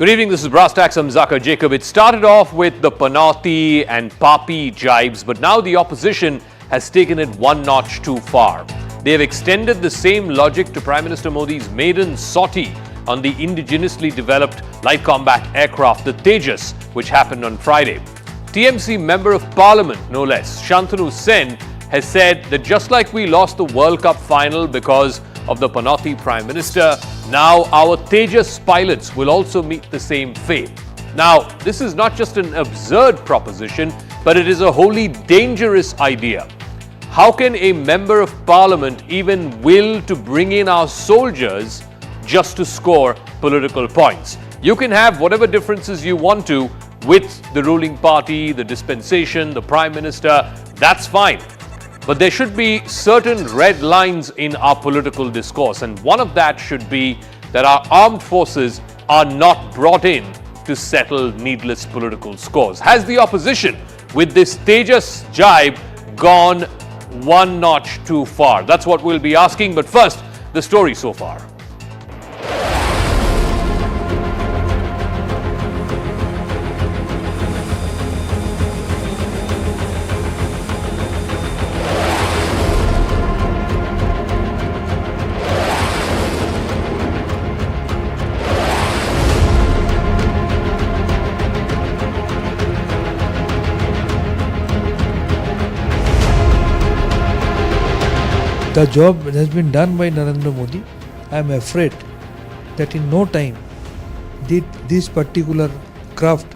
Good evening, this is Brass Tacks. I'm Zakir Jacob. It started off with the Panati and Papi jibes, but now the opposition has taken it one notch too far. They have extended the same logic to Prime Minister Modi's maiden sortie on the indigenously developed light combat aircraft, the Tejas, which happened on Friday. TMC Member of Parliament, no less, Shantanu Sen, has said that just like we lost the World Cup final because of the Panati Prime Minister, now our Tejas pilots will also meet the same fate. Now, this is not just an absurd proposition, but it is a wholly dangerous idea. How can a Member of Parliament even will to bring in our soldiers just to score political points? You can have whatever differences you want to with the ruling party, the dispensation, the Prime Minister, that's fine. But there should be certain red lines in our political discourse, and one of that should be that our armed forces are not brought in to settle needless political scores. Has the opposition, with this Tejas jibe, gone one notch too far? That's what we'll be asking, but first, the story so far. The job has been done by Narendra Modi. I am afraid that in no time this particular craft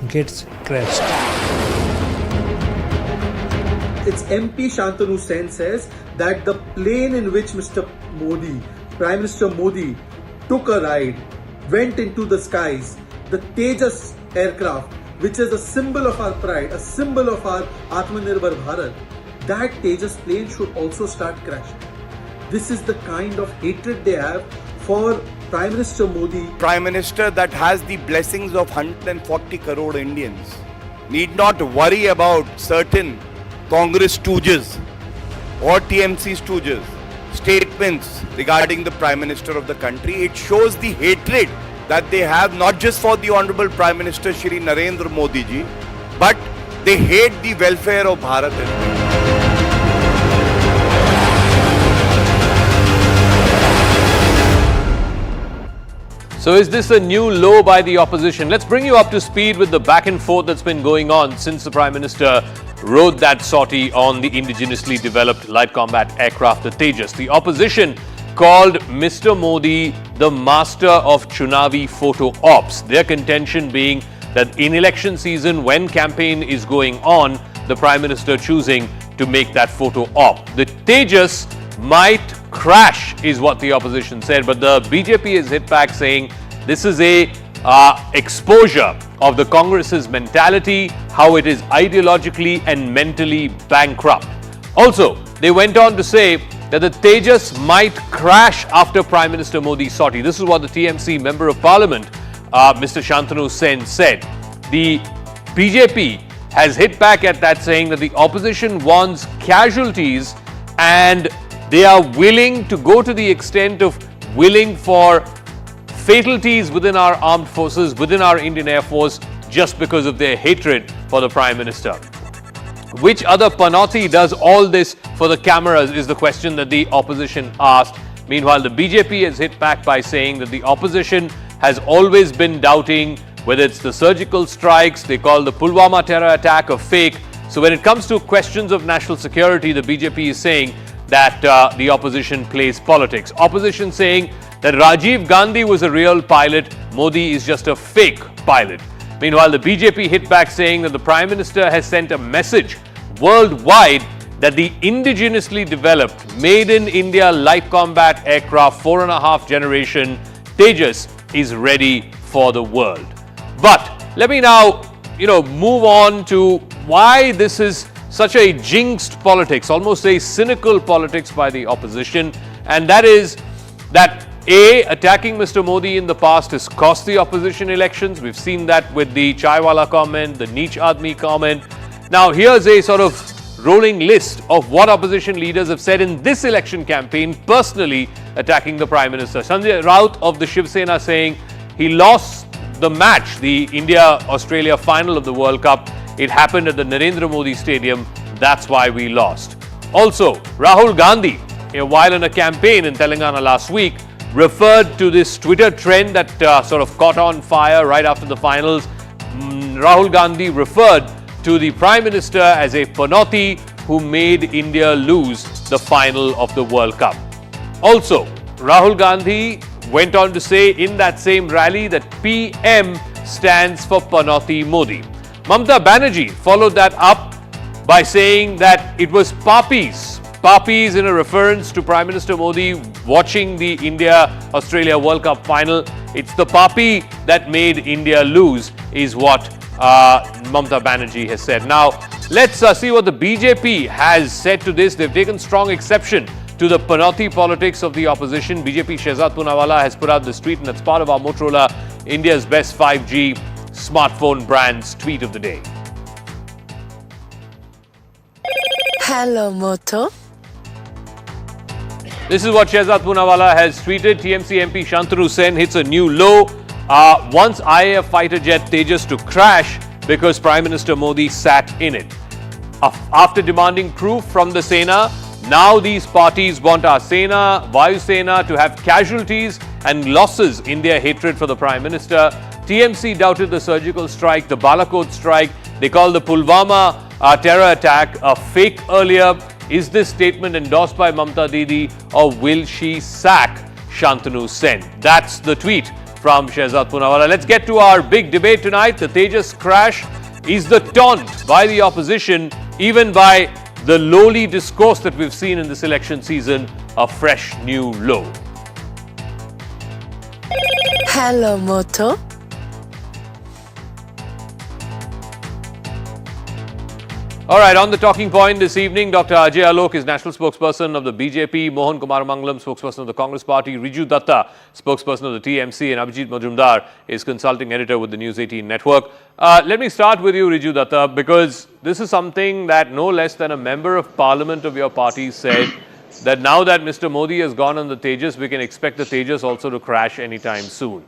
gets crashed. Its MP Shantanu Sen says that the plane in which Mr. Modi, Prime Minister Modi, took a ride, went into the skies, the Tejas aircraft, which is a symbol of our pride, a symbol of our Atmanirbhar Bharat, that Tejas plane should also start crashing. This is the kind of hatred they have for Prime Minister Modi. Prime Minister that has the blessings of 140 crore Indians need not worry about certain Congress stooges or TMC stooges statements regarding the Prime Minister of the country. It shows the hatred that they have not just for the Honorable Prime Minister Shri Narendra Modi ji, but they hate the welfare of Bharat as well. So is this a new low by the opposition? Let's bring you up to speed with the back and forth that's been going on since the Prime Minister rode that sortie on the indigenously developed light combat aircraft, the Tejas. The opposition called Mr. Modi the master of Chunavi photo ops. Their contention being that in election season, when campaign is going on, the Prime Minister choosing to make that photo op. The Tejas might crash is what the opposition said, but the BJP has hit back saying this is a exposure of the Congress's mentality, how it is ideologically and mentally bankrupt. Also, they went on to say that the Tejas might crash after Prime Minister Modi's sortie. This is what the TMC Member of Parliament, Mr. Shantanu Sen, said. The BJP has hit back at that, saying that the opposition wants casualties and they are willing to go to the extent of willing for fatalities within our armed forces, within our Indian Air Force, just because of their hatred for the Prime Minister. Which other Panati does all this for the cameras is the question that the opposition asked. Meanwhile, the BJP has hit back by saying that the opposition has always been doubting whether it's the surgical strikes, they call the Pulwama terror attack a fake. So when it comes to questions of national security, the BJP is saying that the opposition plays politics. Opposition saying that Rajiv Gandhi was a real pilot, Modi is just a fake pilot. Meanwhile, the BJP hit back saying that the Prime Minister has sent a message worldwide that the indigenously developed, made in India light combat aircraft 4.5 generation Tejas is ready for the world. But let me now, move on to why this is such a jinxed politics, almost a cynical politics by the opposition, and that is that A, attacking Mr. Modi in the past has cost the opposition elections. We've seen that with the Chaiwala comment, the Neech Admi comment. Now, here's a sort of rolling list of what opposition leaders have said in this election campaign, personally attacking the Prime Minister. Sanjay Raut of the Shiv Sena saying he lost the match, the India-Australia final of the World Cup, it happened at the Narendra Modi Stadium. That's why we lost. Also, Rahul Gandhi, while in a campaign in Telangana last week, referred to this Twitter trend that sort of caught on fire right after the finals. Rahul Gandhi referred to the Prime Minister as a panoti who made India lose the final of the World Cup. Also, Rahul Gandhi went on to say in that same rally that PM stands for Panoti Modi. Mamata Banerjee followed that up by saying that it was Papis. Papis in a reference to Prime Minister Modi watching the India-Australia World Cup final. It's the Papi that made India lose is what Mamata Banerjee has said. Now, let's see what the BJP has said to this. They've taken strong exception to the panoti politics of the opposition. BJP Shehzad Poonawala has put out this tweet, and it's part of our Motorola India's best 5G smartphone brands tweet of the day. Hello, Moto. This is what Shehzad Poonawala has tweeted. TMC MP Shantanu Sen hits a new low. Wants IAF fighter jet Tejas to crash because Prime Minister Modi sat in it. After demanding proof from the Sena, now these parties want our Sena, Vayu Sena to have casualties and losses in their hatred for the Prime Minister. TMC doubted the surgical strike, the Balakot strike. They called the Pulwama terror attack a fake earlier. Is this statement endorsed by Mamata Didi, or will she sack Shantanu Sen? That's the tweet from Shehzad Poonawala. Let's get to our big debate tonight. The Tejas crash is the taunt by the opposition, even by the lowly discourse that we've seen in this election season, a fresh new low. Hello, Moto. All right, on the talking point this evening, Dr. Ajay Alok is national spokesperson of the BJP, Mohan Kumar Mangalam, spokesperson of the Congress Party, Riju Datta, spokesperson of the TMC, and Abhijit Majumdar is consulting editor with the News 18 network. Let me start with you, Riju Datta, because this is something that no less than a member of parliament of your party said, that now that Mr. Modi has gone on the Tejas, we can expect the Tejas also to crash anytime soon.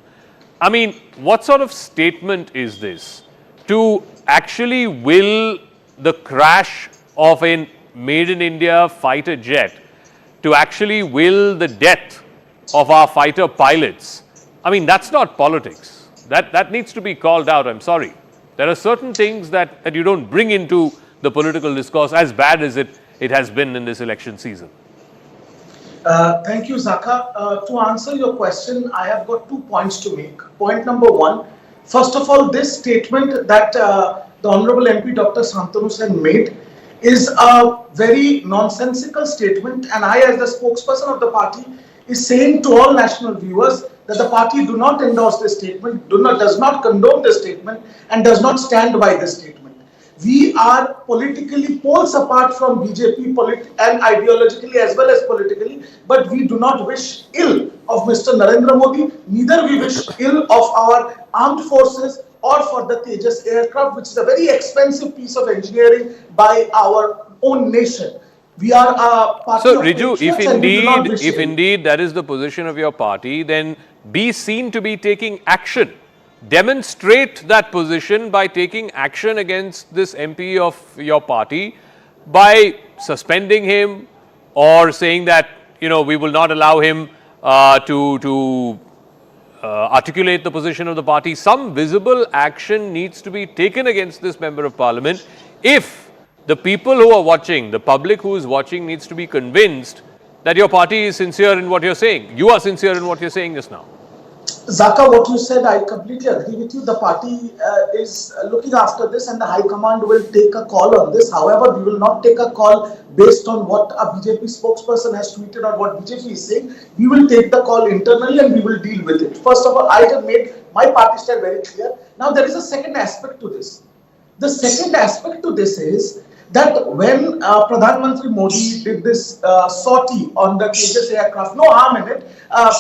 I mean, what sort of statement is this? To actually will the crash of a made in India fighter jet, to actually will the death of our fighter pilots. I mean, that's not politics. That needs to be called out. I'm sorry. There are certain things that you don't bring into the political discourse, as bad as it has been in this election season. Thank you, Zaka. To answer your question, I have got 2 points to make. Point number one, first of all, this statement that the Honorable MP Dr. Shantanu Sen made is a very nonsensical statement, and I, as the spokesperson of the party, is saying to all national viewers that the party do not endorse this statement, does not condone this statement, and does not stand by this statement. We are politically poles apart from BJP and ideologically as well as politically, but we do not wish ill of Mr. Narendra Modi, neither we wish ill of our armed forces or for the Tejas aircraft, which is a very expensive piece of engineering by our own nation. We are a party. So, Riju, if indeed that is the position of your party, then be seen to be taking action. Demonstrate that position by taking action against this MP of your party by suspending him or saying that, we will not allow him to articulate the position of the party. Some visible action needs to be taken against this member of parliament if the people who are watching, the public who is watching, needs to be convinced that your party is sincere in what you're saying. You are sincere in what you're saying just now. Zaka, what you said, I completely agree with you. The party is looking after this, and the High Command will take a call on this. However, we will not take a call based on what a BJP spokesperson has tweeted or what BJP is saying. We will take the call internally and we will deal with it. First of all, I have made my party stand very clear. Now, there is a second aspect to this. The second aspect to this is that when Pradhan Mantri Modi did this sortie on the Tejas aircraft, no harm in it,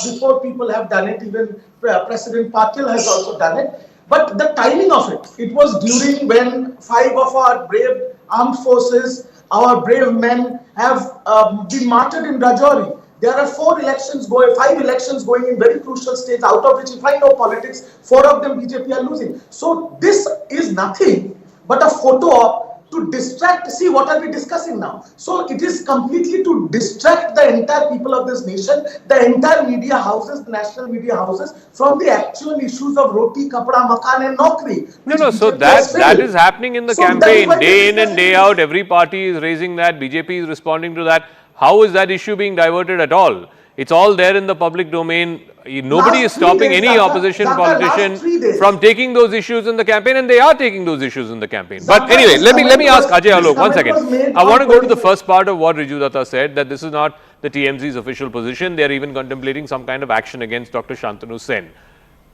before people have done it, even President Patil has also done it. But the timing of it was during when 5 of our brave armed forces, our brave men have been martyred in Rajouri. There are 5 elections going in very crucial states, out of which, if I know politics, 4 of them BJP are losing. So this is nothing but a photo op to distract. See, what are we discussing now? So it is completely to distract the entire people of this nation, the entire media houses, the national media houses, from the actual issues of roti, kapda, makan and naukri. No. So that is happening in the campaign. Day in and day out, every party is raising that. BJP is responding to that. How is that issue being diverted at all? It's all there in the public domain. Nobody is stopping any opposition politician from taking those issues in the campaign, and they are taking those issues in the campaign. But anyway, let me ask Ajay Alok 1 second. I want to go to the first part of what Riju Datta said, that this is not the TMC's official position. They are even contemplating some kind of action against Dr. Shantanu Sen.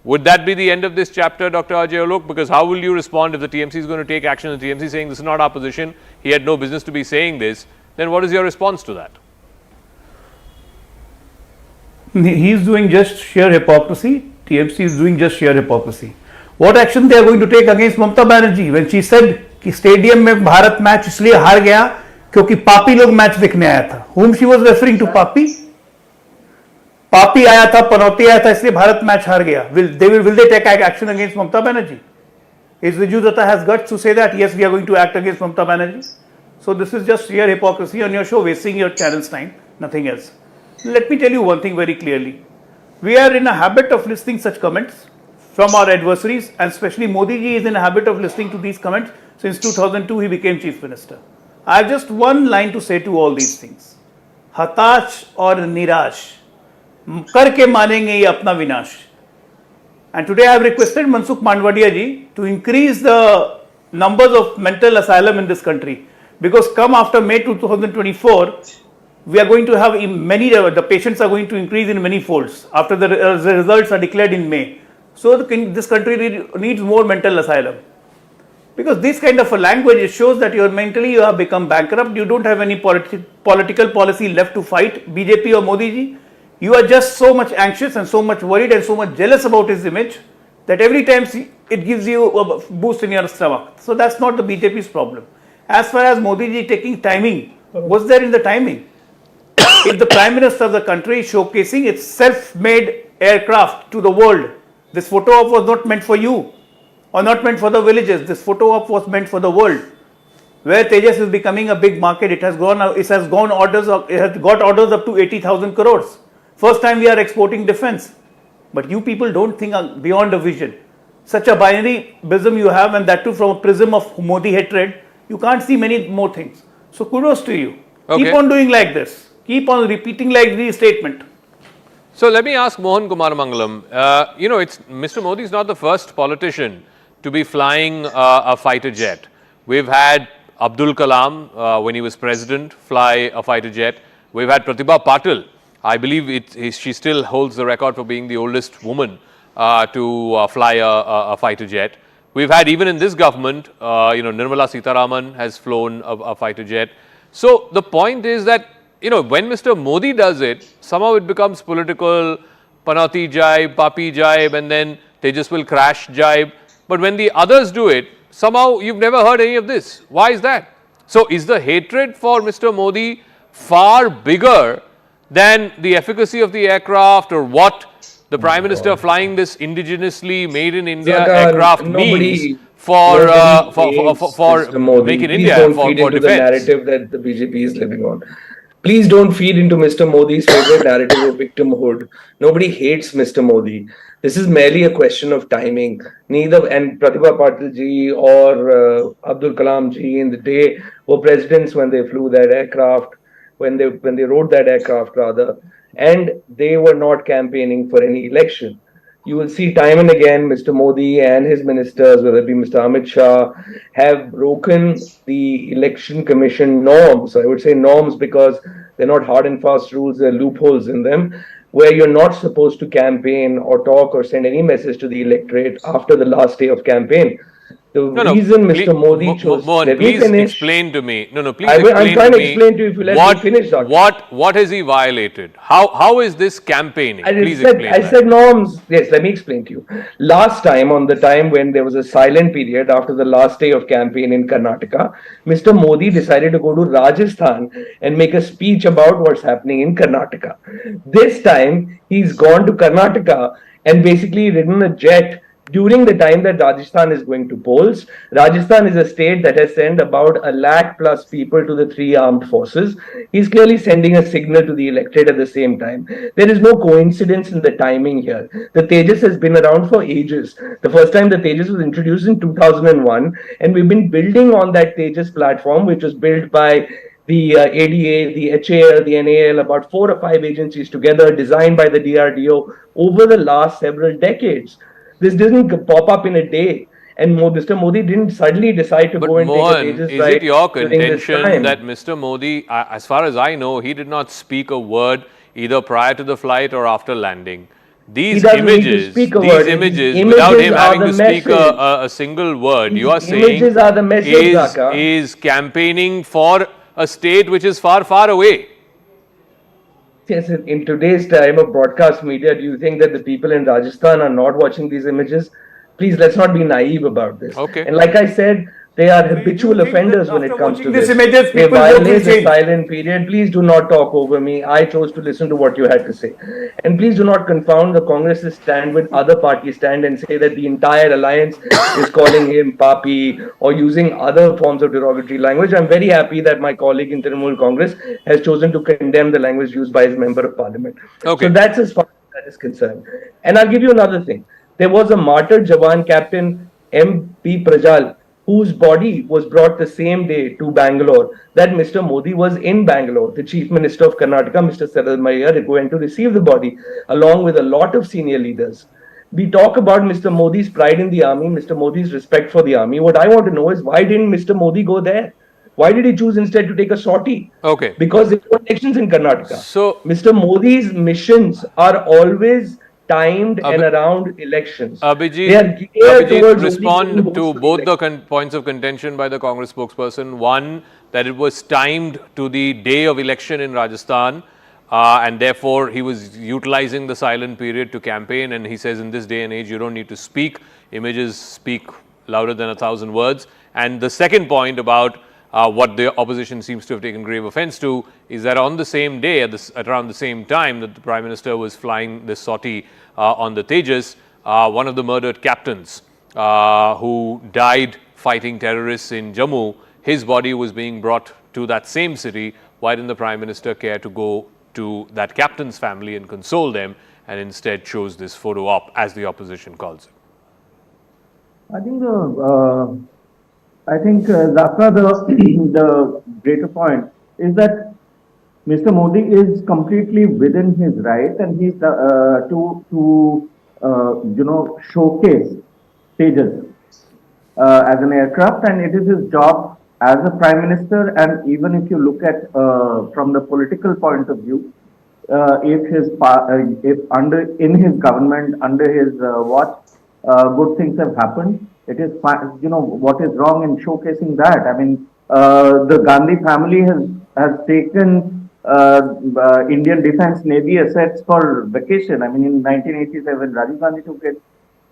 Would that be the end of this chapter, Dr. Ajay Alok? Because how will you respond if the TMC is going to take action and the TMC is saying this is not our position, he had no business to be saying this, then what is your response to that? He is doing just sheer hypocrisy. TMC is doing just sheer hypocrisy. What action they are going to take against Mamata Banerjee when she said कि stadium में Bharat match इसलिए हार गया क्योंकि पापी लोग match देखने आया था. Whom she was referring to? पापी आया था, पनौती आया था, इसलिए भारत मैच हार गया. Will they take action against Mamata Banerjee? Is Riju Datta has guts to say that yes, we are going to act against Mamata Banerjee? So this is just sheer hypocrisy on your show, wasting your channel's time, nothing else. Let me tell you one thing very clearly. We are in a habit of listening such comments from our adversaries, and especially Modi ji is in a habit of listening to these comments. Since 2002, he became Chief Minister. I have just one line to say to all these things. Hatash or nirash, karke manenge ye apna vinash. And today I have requested Mansukh Mandwadia ji to increase the numbers of mental asylum in this country. Because come after May 2024, we are going to have the patients are going to increase in many folds after the results are declared in May. So this country needs more mental asylum. Because this kind of a language, it shows that you have become bankrupt, you don't have any political policy left to fight BJP or Modi ji. You are just so much anxious and so much worried and so much jealous about his image that every time it gives you a boost in your stomach. So that's not the BJP's problem. As far as Modi ji taking timing, what's there in the timing? If the Prime Minister of the country is showcasing its self-made aircraft to the world, this photo op was not meant for you or not meant for the villages. This photo op was meant for the world. Where Tejas is becoming a big market, it has got orders up to 80,000 crores. First time we are exporting defense. But you people don't think beyond a vision. Such a binary prism you have, and that too from a prism of Modi hatred, you can't see many more things. So kudos to you. Okay. Keep on doing like this. Keep on repeating like this statement. So let me ask Mohan Kumar Mangalam. Mr. Modi is not the first politician to be flying a fighter jet. We've had Abdul Kalam, when he was president, fly a fighter jet. We've had Pratibha Patil. I believe she still holds the record for being the oldest woman to fly a fighter jet. We've had, even in this government, Nirmala Sitharaman has flown a fighter jet. So the point is that, when Mr. Modi does it, somehow it becomes political, Panati jibe, Papi jibe, and then Tejas will crash jibe. But when the others do it, somehow you've never heard any of this. Why is that? So is the hatred for Mr. Modi far bigger than the efficacy of the aircraft, or what the Prime Minister flying this indigenously made in India aircraft means for making India for defense? The narrative that the BJP is living on. Please don't feed into Mr. Modi's favorite narrative of victimhood. Nobody hates Mr. Modi. This is merely a question of timing. And Pratibha Patil ji or Abdul Kalam ji in the day were presidents when they flew that aircraft, when they rode that aircraft rather, and they were not campaigning for any election. You will see time and again Mr. Modi and his ministers, whether it be Mr. Amit Shah, have broken the election commission norms. I would say norms because they're not hard and fast rules, there are loopholes in them, where you're not supposed to campaign or talk or send any message to the electorate after the last day of campaign. The No, no. reason Please, Mr. Modi chose. Mohan, Let me please finish. explain to me. No, no. Please I'm explain trying to to me. explain to you if you let me finish, Doctor. What has he violated? How is this campaigning? Please explain I that. said norms. Yes, let me explain to you. Last time, on the time when there was a silent period after the last day of campaign in Karnataka, Mr. Modi decided to go to Rajasthan and make a speech about what's happening in Karnataka. This time, he's gone to Karnataka and basically ridden a jet during the time that Rajasthan is going to polls. Rajasthan is a state that has sent about a lakh plus people to the three armed forces. He's clearly sending a signal to the electorate at the same time. There is no coincidence in the timing here. The Tejas has been around for ages. The first time the Tejas was introduced in 2001, and we've been building on that Tejas platform, which was built by the ADA, the HAL, the NAL, about 4 or 5 agencies together, designed by the DRDO over the last several decades. This didn't pop up in a day. And Mr. Modi didn't suddenly decide to But go and Mohan, take a Tejas is ride it your during this contention time. that Mr. Modi, as far as I know, he did not speak a word either prior to the flight or after landing? He doesn't need to speak a word. His Images, without him are having the to speak message. a single word, His you are saying images are the message, Zaka. is campaigning for a state which is far, far away. Yes, in today's time of broadcast media, do you think that the people in Rajasthan are not watching these images? Please, let's not be naive about this. Okay. And like I said, they are habitual think that offenders when it after comes to watching this. these images, They people's vote will violate the change? silent period. Please do not talk over me. I chose to listen to what you had to say. And please do not confound the Congress's stand with other parties' stand and say that the entire alliance is calling him papi or using other forms of derogatory language. I'm very happy that my colleague in Trinamool Congress has chosen to condemn the language used by his member of parliament. Okay. So that's as far as that is concerned. And I'll give you another thing. There was a martyred Jawan captain, MP Prajal, whose body was brought the same day to Bangalore that Mr. Modi was in Bangalore. The Chief Minister of Karnataka, Mr. Siddharamaiah, went to receive the body along with a lot of senior leaders. We talk about Mr. Modi's pride in the army, Mr. Modi's respect for the army. What I want to know is why didn't Mr. Modi go there? Why did he choose instead to take a sortie? Okay. Because there were elections in Karnataka. So, Mr. Modi's missions are always timed and around elections. They are geared towards respond to both the points of contention by the Congress spokesperson. One, that it was timed to the day of election in Rajasthan, and therefore he was utilizing the silent period to campaign. And he says in this day and age, you don't need to speak. Images speak louder than 1,000 words. And the second point about what the opposition seems to have taken grave offense to is that on the same day, at around the same time that the Prime Minister was flying this sortie on the Tejas, one of the murdered captains who died fighting terrorists in Jammu, his body was being brought to that same city. Why didn't the Prime Minister care to go to that captain's family and console them, and instead chose this photo op, as the opposition calls it? I think, Zaka, the greater point is that Mr. Modi is completely within his right, and he's showcase Tejas as an aircraft, and it is his job as a prime minister. And even if you look at from the political point of view, if in his government, under his watch, good things have happened. It is, what is wrong in showcasing that? I mean, the Gandhi family has taken Indian Defence Navy assets for vacation. I mean, in 1987, Rajiv Gandhi took it.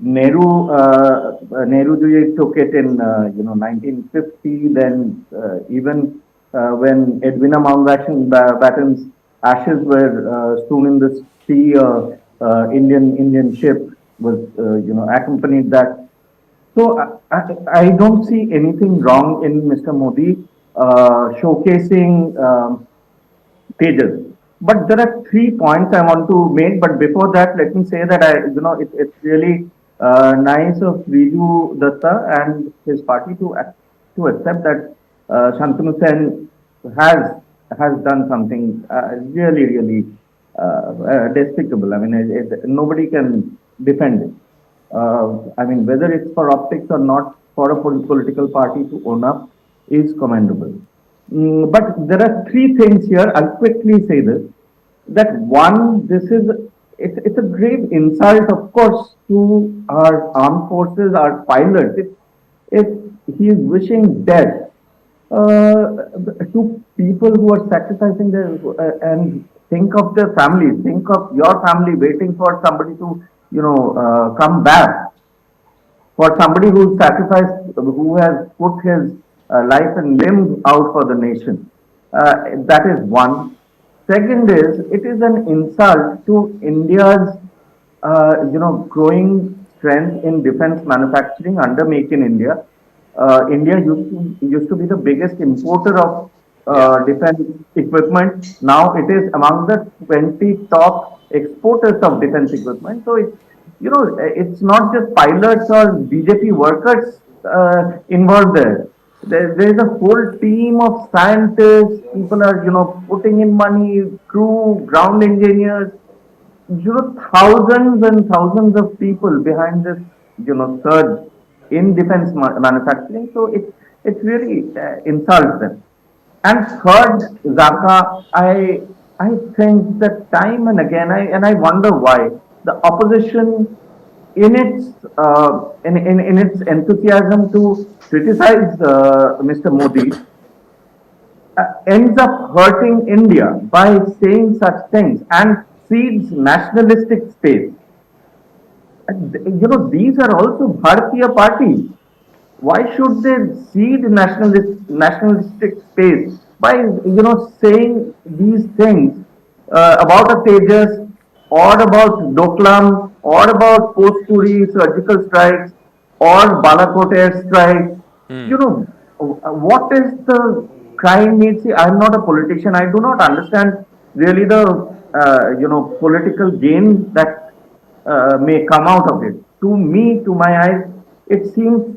Nehru took it in 1950. Then even when Edwina Mountbatten's ashes were strewn in the sea, Indian ship was accompanied that. So I don't see anything wrong in Mr. Modi showcasing Tejas. But there are 3 points I want to make. But before that, let me say that it's really nice of Riju Datta and his party to accept that Shantanu Sen has done something really despicable. I mean, nobody can defend it. I mean, whether it's for optics or not, for a political party to own up is commendable. But there are 3 things here. I'll quickly say this. That one, it's a grave insult, of course, to our armed forces, our pilots. if he is wishing death to people who are sacrificing their and think of their families, think of your family waiting for somebody to, come back, for somebody who sacrificed, who has put his life and limbs out for the nation. That is one. Second is, it is an insult to India's, growing strength in defense manufacturing under Make in India. India used to be the biggest importer of defense equipment. Now it is among the 20 top exporters of defense equipment. So it's not just pilots or BJP workers involved there. There is a whole team of scientists. People are putting in money, crew, ground engineers. Thousands and thousands of people behind this surge in defense manufacturing. So it really insults them. And third, Zaka, I think that time and again, I wonder why the opposition, in its enthusiasm to criticize Mr. Modi, ends up hurting India by saying such things and seeds nationalistic space. These are also Bharatiya parties. Why should they seed nationalistic space by saying these things about a Tejas or about Doklam or about post-Puri surgical strikes or Balakot air strike? What is the crime? See, I'm not a politician. I do not understand really the political gain that may come out of it. To me, to my eyes, it seems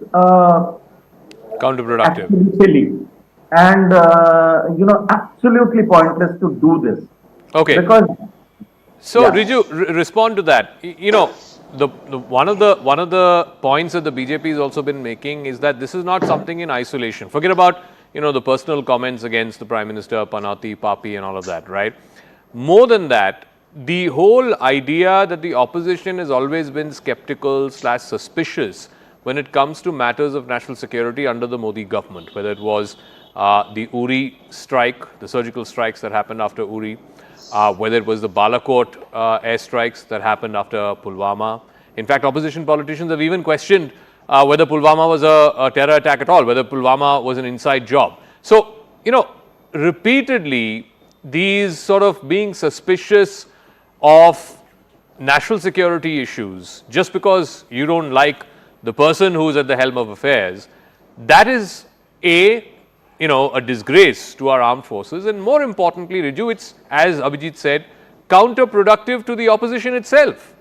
counterproductive, actually silly and absolutely pointless to do this. Okay. Because Riju, respond to that. The one of the points that the BJP has also been making is that this is not something in isolation. Forget about the personal comments against the Prime Minister, Panati, Papi, and all of that, right? More than that, the whole idea that the opposition has always been skeptical / suspicious when it comes to matters of national security under the Modi government, whether it was the Uri strike, the surgical strikes that happened after Uri, whether it was the Balakot airstrikes that happened after Pulwama. In fact, opposition politicians have even questioned whether Pulwama was a terror attack at all, whether Pulwama was an inside job. So, repeatedly, these sort of being suspicious of national security issues just because you don't like the person who's at the helm of affairs, that is a disgrace to our armed forces, and more importantly, Riju, it's, as Abhijit said, counterproductive to the opposition itself.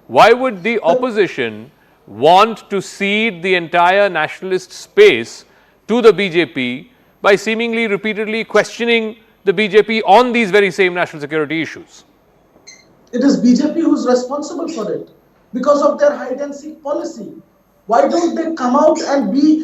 Why would the opposition want to cede the entire nationalist space to the BJP by seemingly repeatedly questioning the BJP on these very same national security issues? It is BJP who's responsible for it because of their hide and seek policy. Why don't they come out and be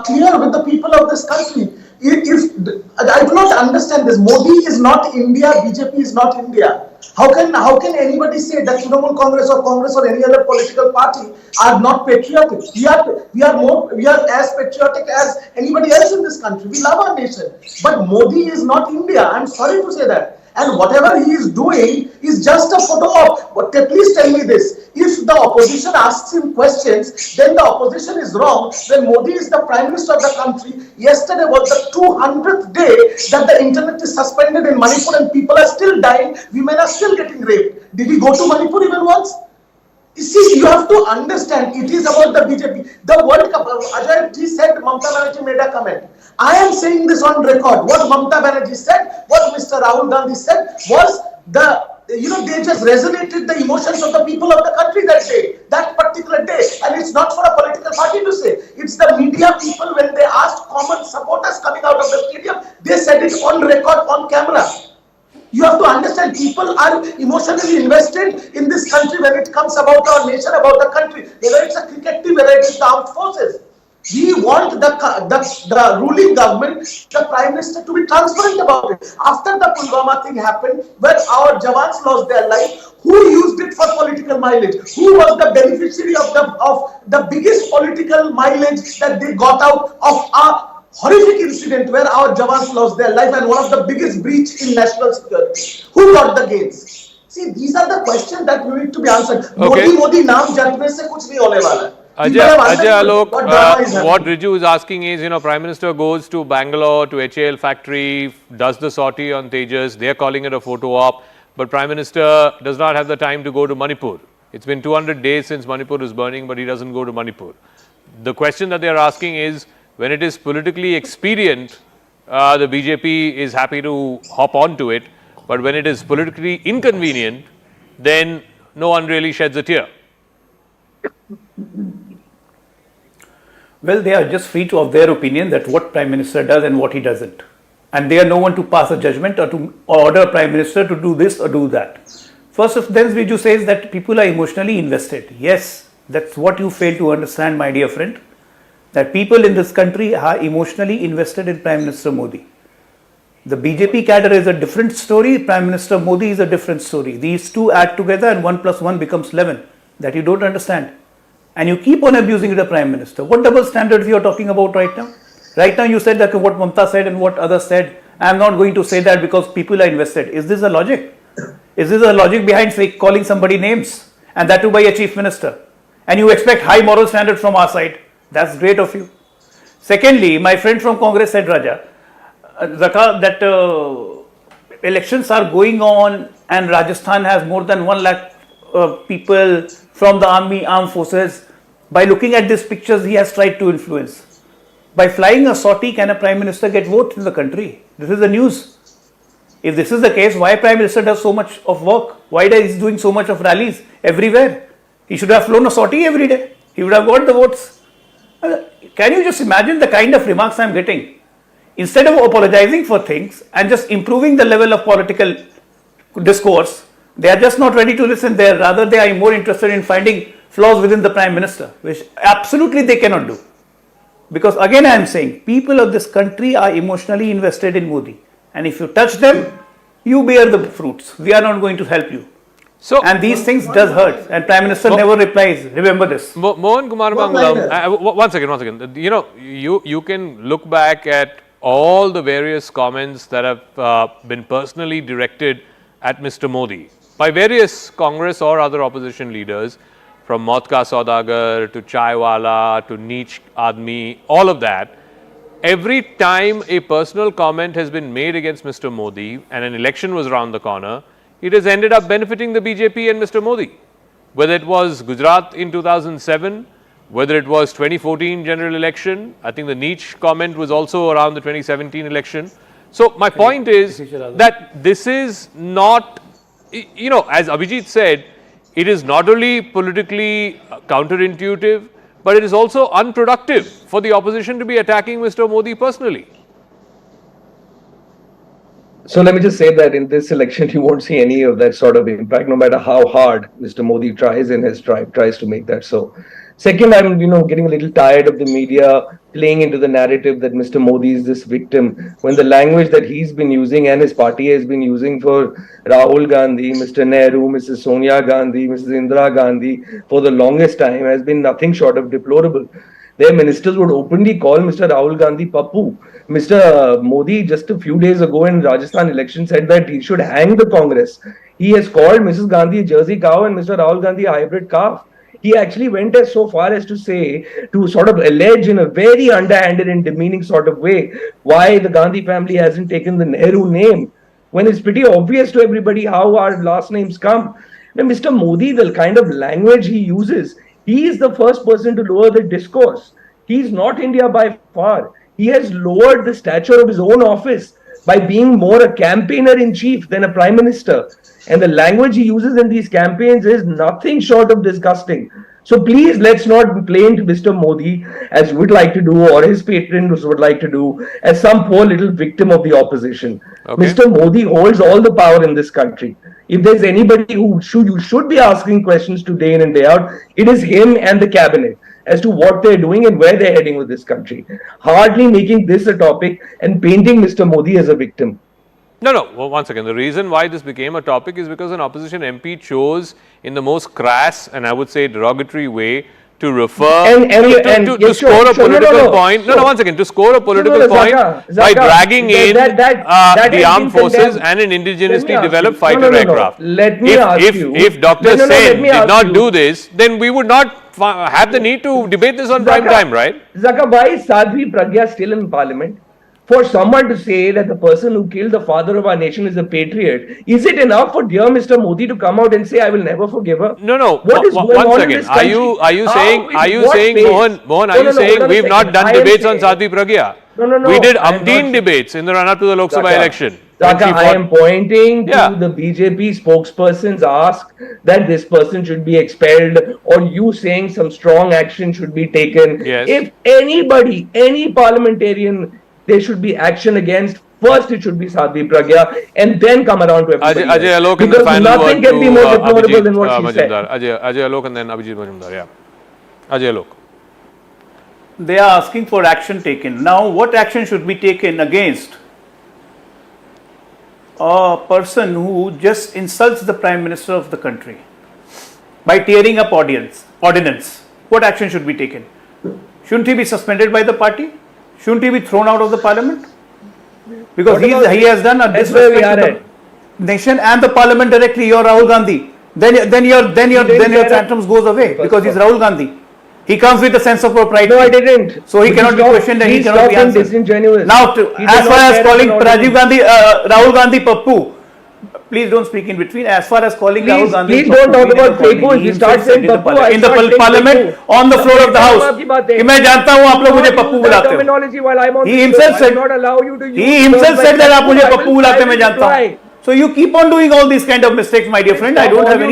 clear with the people of this country? If I do not understand this, Modi is not India, BJP is not India. How can anybody say that Trinamool Congress or any other political party are not patriotic? We are as patriotic as anybody else in this country. We love our nation, but Modi is not India. I'm sorry to say that. And whatever he is doing is just a photo op. But please tell me this. If the opposition asks him questions, then the opposition is wrong. When Modi is the Prime Minister of the country, yesterday was the 200th day that the internet is suspended in Manipur and people are still dying, women are still getting raped. Did he go to Manipur even once? You see, you have to understand, it is about the BJP. The World Cup, Ajay ji said, Mamta Banerjee made a comment. I am saying this on record. What Mamta Banerjee said, what Mr. Rahul Gandhi said was they just resonated the emotions of the people of the country that day, that particular day. And it's not for a political party to say. It's the media people, when they asked common supporters coming out of the stadium, they said it on record, on camera. You have to understand, people are emotionally invested in this country when it comes about our nation, about the country, whether it's a cricket team, whether it's the armed forces. We want the ruling government, the Prime Minister, to be transparent about it. After the Pulwama thing happened, when our Jawans lost their life, Who used it for political mileage? Who was the beneficiary of the biggest political mileage that they got out of a horrific incident where our Jawans lost their life and one of the biggest breach in national security? Who got the gains? See, these are the questions that need to be answered. Okay. Modi naam jatne se kuch nahi hone wala hai. Ajay Alok, what Riju is asking is, Prime Minister goes to Bangalore, to HAL factory, does the sortie on Tejas, they're calling it a photo op, but Prime Minister does not have the time to go to Manipur. It's been 200 days since Manipur is burning, but he doesn't go to Manipur. The question that they're asking is, when it is politically expedient, the BJP is happy to hop onto it, but when it is politically inconvenient, then no one really sheds a tear. Well, they are just free to of their opinion that what Prime Minister does and what he doesn't. And they are no one to pass a judgment or to order a Prime Minister to do this or do that. First of them, Viju says that people are emotionally invested. Yes, that's what you fail to understand, my dear friend. That people in this country are emotionally invested in Prime Minister Modi. The BJP cadre is a different story, Prime Minister Modi is a different story. These two add together and 1 + 1 becomes 11. That you don't understand. And you keep on abusing the Prime Minister. What double standards you are talking about right now? Right now you said that what Mamta said and what others said. I am not going to say that because people are invested. Is this a logic? Is this a logic behind calling somebody names? And that too by a chief minister. And you expect high moral standards from our side. That's great of you. Secondly, my friend from Congress said, Raja, Zaka, that elections are going on and Rajasthan has more than 1 lakh people from the armed forces. By looking at these pictures, he has tried to influence. By flying a sortie, can a Prime Minister get votes in the country? This is the news. If this is the case, why Prime Minister does so much of work? Why is he doing so much of rallies everywhere? He should have flown a sortie every day. He would have got the votes. Can you just imagine the kind of remarks I am getting? Instead of apologizing for things and just improving the level of political discourse, they are just not ready to listen there. Rather, they are more interested in finding flaws within the Prime Minister, which absolutely they cannot do. Because again, I am saying, people of this country are emotionally invested in Modi. And if you touch them, you bear the fruits. We are not going to help you. So, and these things does hurt. And Prime Minister never replies. Remember this. Mohan Kumar Mangalam, one second. You can look back at all the various comments that have been personally directed at Mr. Modi by various Congress or other opposition leaders, from Maut Ka Saudagar to Chaiwala to Neech Admi, all of that. Every time a personal comment has been made against Mr. Modi and an election was around the corner, it has ended up benefiting the BJP and Mr. Modi. Whether it was Gujarat in 2007, whether it was 2014 general election, I think the Neech comment was also around the 2017 election. So my point is that this is not, as Abhijit said, it is not only politically counterintuitive, but it is also unproductive for the opposition to be attacking Mr. Modi personally. So let me just say that in this election, you won't see any of that sort of impact, no matter how hard Mr. Modi tries and his tribe tries to make that so. Second, I'm getting a little tired of the media playing into the narrative that Mr. Modi is this victim, when the language that he's been using and his party has been using for Rahul Gandhi, Mr. Nehru, Mrs. Sonia Gandhi, Mrs. Indira Gandhi for the longest time has been nothing short of deplorable. Their ministers would openly call Mr. Rahul Gandhi Pappu. Mr. Modi just a few days ago in Rajasthan election said that he should hang the Congress. He has called Mrs. Gandhi a Jersey cow and Mr. Rahul Gandhi a hybrid calf. He actually went as so far as to say, to sort of allege in a very underhanded and demeaning sort of way, why the Gandhi family hasn't taken the Nehru name, when it's pretty obvious to everybody how our last names come. Now, Mr. Modi, the kind of language he uses, he is the first person to lower the discourse. He is not India by far. He has lowered the stature of his own office by being more a campaigner in chief than a prime minister. And the language he uses in these campaigns is nothing short of disgusting. So please, let's not play into Mr. Modi as would like to do, or his patrons would like to do, as some poor little victim of the opposition. Okay. Mr. Modi holds all the power in this country. If there's anybody who you should be asking questions to day in and day out, it is him and the cabinet as to what they're doing and where they're heading with this country. Hardly making this a topic and painting Mr. Modi as a victim. No, no. Well, once again, the reason why this became a topic is because an opposition MP chose, in the most crass and I would say derogatory way, to refer to score a political point. No, once again, to score a political point by dragging in the armed forces and an indigenously developed fighter aircraft. Let me ask you. If Dr. Sen did not do this, then we would not have the need to debate this on prime time, right? Zaka, why is Sadhvi Pragya still in parliament? For someone to say that the person who killed the father of our nation is a patriot, is it enough for dear Mr. Modi to come out and say, I will never forgive her? No. What is going on in this country? Are you saying, Mohan, are you saying we've not done debates on Sadhvi Pragya? No. We did umpteen debates in the run-up to the Lok Sabha election. Zaka, I am pointing to the BJP spokesperson's ask that this person should be expelled, or you saying some strong action should be taken. Yes. If anybody, any parliamentarian, there should be action against. First, it should be Sadhvi Pragya, and then come around to everybody. Ajay Alok, in the because final nothing word can be more deplorable Abhijit, than what she said. Ajay Alok and then Abhijit Majumdar. Yeah. Ajay Alok. They are asking for action taken. Now, what action should be taken against a person who just insults the Prime Minister of the country by tearing up ordinance? What action should be taken? Shouldn't he be suspended by the party? Shouldn't he be thrown out of the parliament? Because he has done a disrespect to the nation and the parliament directly. You're Rahul Gandhi. Then your tantrums goes away because he's Rahul Gandhi. He comes with a sense of propriety. No, I didn't. So he cannot be questioned and he cannot be answered. Disingenuous. Now, as far as calling Rahul Gandhi Pappu, please don't speak in between. As far as calling Rahul Gandhi, please don't talk about Pappu. If you start saying Pappu, in the parliament, on the floor of the house. कि मैं जानता हूँ आप लोग मुझे पप्पू बुलाते हो. He himself said that आप मुझे पप्पू बुलाते मैं जानता हूँ. So you keep on doing all these kind of mistakes, my dear friend. I don't have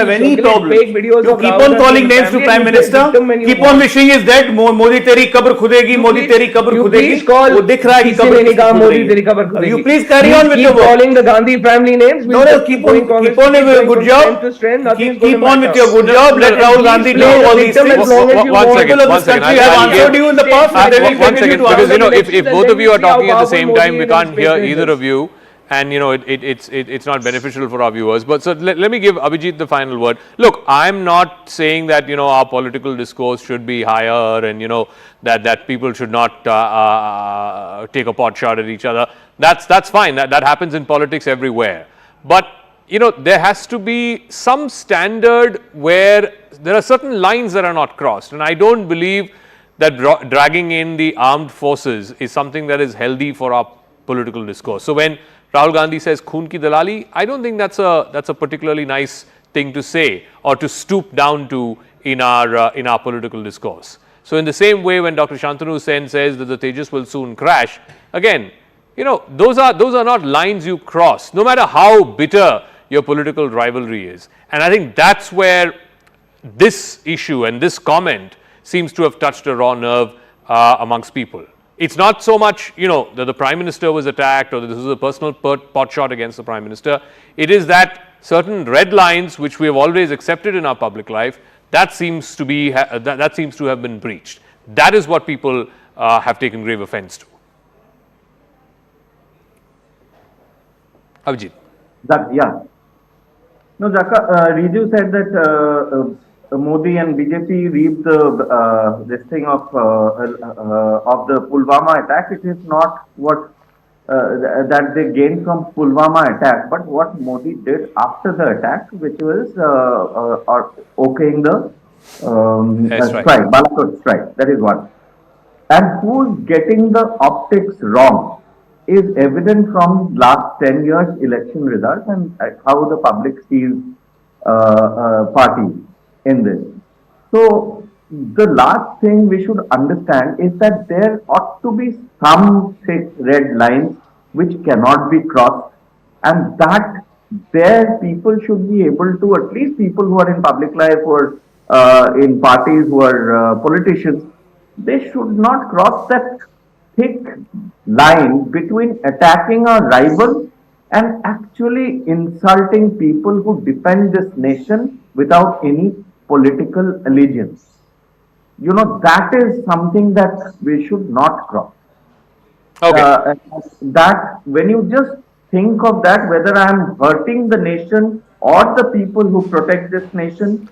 any problem. You keep on calling names to Prime Minister. Keep on wishing is dead. Modi तेरी कब्र खुदेगी. Modi तेरी कब्र खुदेगी. वो दिख रहा है कि कब्र खुदेगी. You please carry on with your work. Calling the Gandhi family names. No, keep on with your good job. Keep on with your good job. Let Rahul Gandhi do all these things. People of this country have answered you in the past. One second, because if both of you are talking at the same time, we can't hear either of you. And it's not beneficial for our viewers. But so let me give Abhijit the final word. Look, I'm not saying that our political discourse should be higher, and that people should not take a pot shot at each other. That's fine. That happens in politics everywhere. But there has to be some standard where there are certain lines that are not crossed, and I don't believe that dragging in the armed forces is something that is healthy for our political discourse. So when Rahul Gandhi says "Khoon ki dalali," I don't think that's a particularly nice thing to say or to stoop down to in our political discourse. So in the same way, when Dr. Shantanu Sen says that the Tejas will soon crash, again, those are not lines you cross, no matter how bitter your political rivalry is. And I think that's where this issue and this comment seems to have touched a raw nerve amongst people. It's not so much, that the Prime Minister was attacked or that this was a personal pot shot against the Prime Minister. It is that certain red lines which we have always accepted in our public life, that seems to have been breached. That is what people have taken grave offense to. Abhijit. No, Jaka, Riju said that Modi and BJP reaped this thing of the Pulwama attack. It is not what that they gained from Pulwama attack, but what Modi did after the attack, which was okaying the strike, Balakot strike. That is one. And who's getting the optics wrong is evident from last 10 years election results and how the public sees parties in this. So the last thing we should understand is that there ought to be some thick red lines which cannot be crossed, and that there people should be able to, at least people who are in public life or in parties who are politicians, they should not cross that thick line between attacking a rival and actually insulting people who defend this nation without any political allegiance. That is something that we should not cross. Okay. That when you just think of that, whether I am hurting the nation or the people who protect this nation,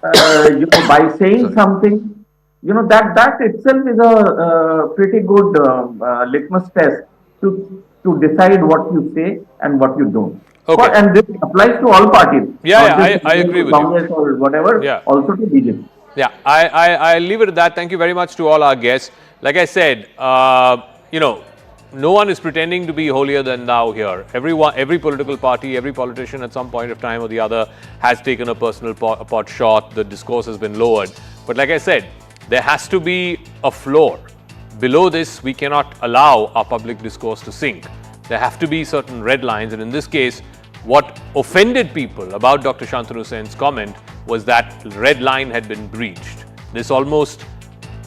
by saying something, that itself is a pretty good litmus test to decide what you say and what you don't. Okay. And this applies to all parties, not just I agree with you. Congress or whatever, also to BJP. Yeah, I leave it at that. Thank you very much to all our guests. Like I said, no one is pretending to be holier than thou here. Every political party, every politician at some point of time or the other has taken a personal pot shot. The discourse has been lowered. But like I said, there has to be a floor. Below this, we cannot allow our public discourse to sink. There have to be certain red lines. And in this case, what offended people about Dr. Shantanu Sen's comment was that red line had been breached. This almost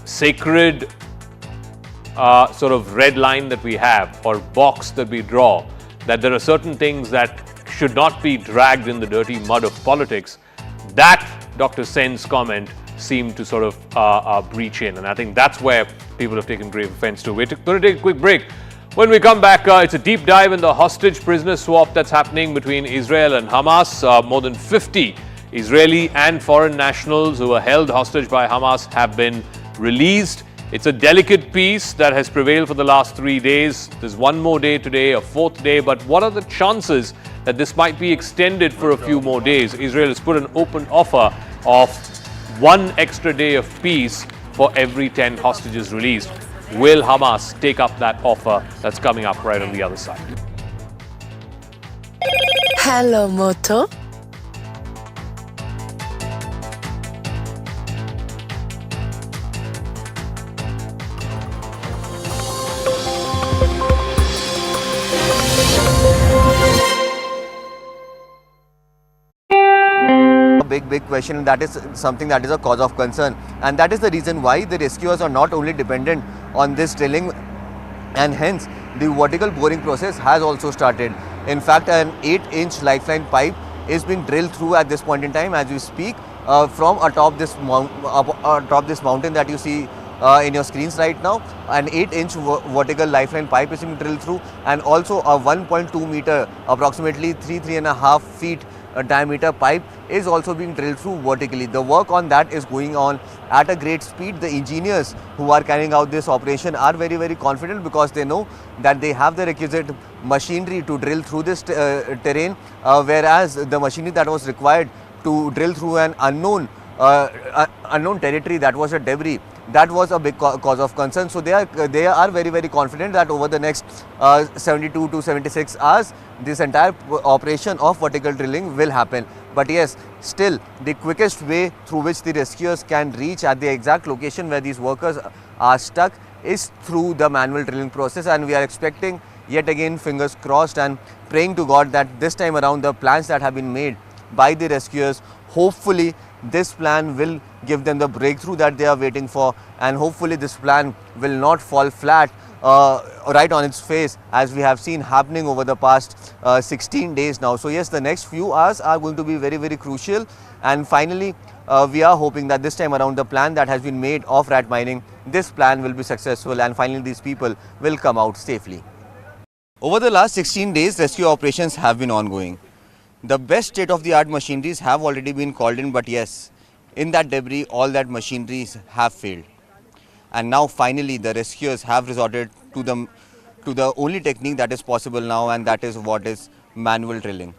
sacred sort of red line that we have, or box that we draw, that there are certain things that should not be dragged in the dirty mud of politics, that Dr. Sen's comment seemed to sort of breach in. And I think that's where people have taken grave offense to. We're going to take a quick break. When we come back, it's a deep dive in the hostage-prisoner swap that's happening between Israel and Hamas. More than 50 Israeli and foreign nationals who were held hostage by Hamas have been released. It's a delicate peace that has prevailed for the last 3 days. There's one more day today, a fourth day. But what are the chances that this might be extended for a few more days? Israel has put an open offer of 1 extra day of peace for every 10 hostages released. Will Hamas take up that offer? That's coming up right on the other side. Hello, Moto. Big question, and that is something that is a cause of concern, and that is the reason why the rescuers are not only dependent on this drilling, and hence the vertical boring process has also started. In fact, an 8-inch lifeline pipe is being drilled through at this point in time as we speak, from atop this mountain that you see in your screens right now. An 8-inch vertical lifeline pipe is being drilled through, and also a 1.2 meter, approximately 3.5 feet diameter pipe is also being drilled through vertically. The work on that is going on at a great speed. The engineers who are carrying out this operation are very confident, because they know that they have the requisite machinery to drill through this terrain, whereas the machinery that was required to drill through an unknown territory, that was a debris, that was a big cause of concern. So they are very confident that over the next 72 to 76 hours, this entire operation of vertical drilling will happen. But yes, still the quickest way through which the rescuers can reach at the exact location where these workers are stuck is through the manual drilling process, and we are expecting, yet again, fingers crossed and praying to God that this time around the plans that have been made by the rescuers, hopefully this plan will give them the breakthrough that they are waiting for, and hopefully this plan will not fall flat right on its face, as we have seen happening over the past 16 days now. So yes, the next few hours are going to be very crucial, and finally we are hoping that this time around the plan that has been made of rat mining, this plan will be successful, and finally these people will come out safely. Over the last 16 days, rescue operations have been ongoing. The best state-of-the-art machineries have already been called in, but yes, in that debris, all that machineries have failed. And now finally the rescuers have resorted to the only technique that is possible now, and that is what is manual drilling.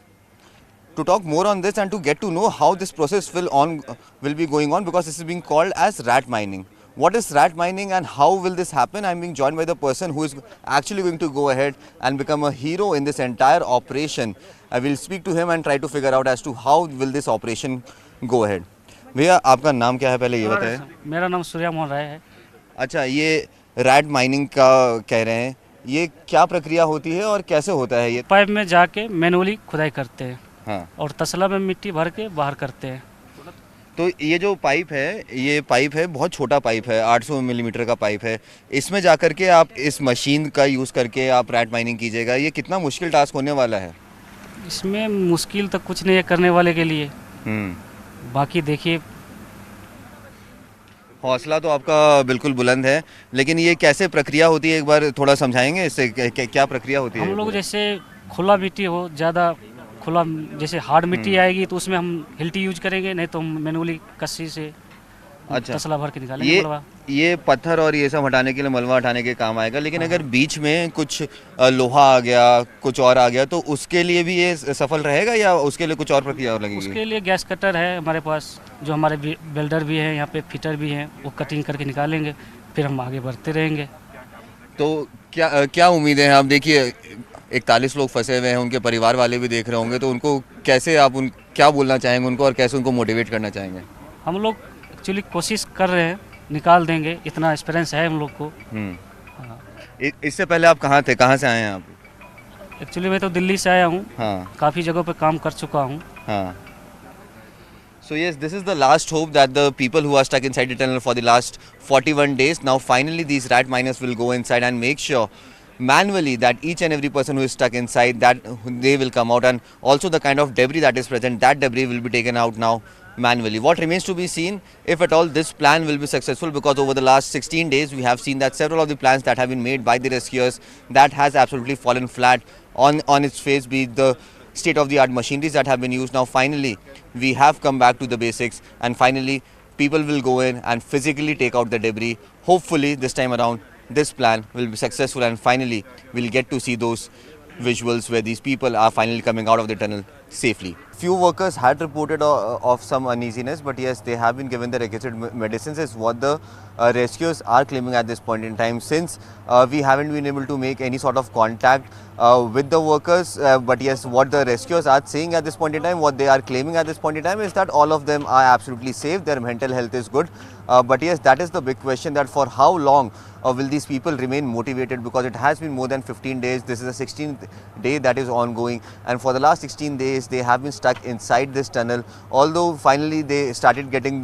To talk more on this and to get to know how this process will be going on, because this is being called as rat mining. What is rat mining and how will this happen? I am being joined by the person who is actually going to go ahead and become a hero in this entire operation. I will speak to him and try to figure out as to how will this operation go ahead. भैया, आपका नाम क्या है, पहले ये बताएं। मेरा नाम सूर्या मोहन राय है। अच्छा, ये रैट माइनिंग का कह रहे हैं, ये क्या प्रक्रिया होती है और कैसे होता है? ये पाइप में जाके मैनुअली खुदाई करते हैं, हाँ, और तसला में मिट्टी भर के बाहर करते हैं। तो ये जो पाइप है, ये पाइप है, बहुत छोटा पाइप है, 800 मिलीमीटर का पाइप है। इसमें जाकर के आप इस मशीन का यूज़ करके आप रैट माइनिंग कीजिएगा। ये कितना मुश्किल टास्क होने वाला है? इसमें मुश्किल तो कुछ नहीं है करने वाले के लिए, बाकी देखिए। हौसला तो आपका बिल्कुल बुलंद है, लेकिन ये कैसे प्रक्रिया होती है, एक बार थोड़ा समझाएंगे इससे क्या प्रक्रिया होती है? हम लोग जैसे खुला मिट्टी हो, ज़्यादा खुला, जैसे हार्ड मिट्टी आएगी तो उसमें हम हिल्टी यूज करेंगे, नहीं तो हम मैनुअली कस्सी से तसला भर के निकालेंगे मलबा। ये पत्थर और ये सब हटाने के लिए, मलबा हटाने के काम आएगा, लेकिन अगर बीच में कुछ लोहा आ गया, कुछ और आ गया, तो उसके लिए भी ये सफल रहेगा या उसके लिए कुछ और प्रक्रिया लगेगी? उसके लिए गैस कटर है हमारे पास, जो हमारे वेल्डर भी हैं यहाँ पे, फिटर भी हैं, वो कटिंग करके निकालेंगे, फिर हम आगे बढ़ते रहेंगे। तो क्या उम्मीदें हैं? आप देखिए 41 लोग फंसे हुए हैं, उनके परिवार वाले भी देख रहे होंगे, तो उनको कैसे आप क्या बोलना चाहेंगे उनको और कैसे उनको मोटिवेट करना चाहेंगे? हम लोग एक्चुअली कोशिश कर रहे हैं, निकाल देंगे, इतना एक्सपीरियंस है हम लोग को। हाँ। इससे पहले आप कहाँ थे, कहाँ से आए हैं आप? एक्चुअली मैं तो दिल्ली से आया हूँ। हाँ। काफ़ी जगहों पे काम कर चुका हूँ। हाँ. So yes, this is the last hope that the people who are stuck inside the tunnel for the last 41 days, now finally these rat miners will go inside and make sure manually that each and every person who is stuck inside, that they will come out, and also the kind of debris that is present, that debris will be taken out now manually. What remains to be seen, if at all this plan will be successful, because over the last 16 days we have seen that several of the plans that have been made by the rescuers, that has absolutely fallen flat on its face, be it the state-of-the-art machineries that have been used. Now finally we have come back to the basics, and finally people will go in and physically take out the debris. Hopefully this time around this plan will be successful, and finally we'll get to see those visuals where these people are finally coming out of the tunnel safely. Few workers had reported of some uneasiness, but yes, they have been given the requisite medicines, is what the rescuers are claiming at this point in time, since we haven't been able to make any sort of contact with the workers. But yes, what the rescuers are saying at this point in time, what they are claiming at this point in time, is that all of them are absolutely safe, their mental health is good. But yes, that is the big question, that for how long will these people remain motivated, because it has been more than 15 days. This is the 16th day that is ongoing, and for the last 16 days they have been stuck inside this tunnel, although finally they started getting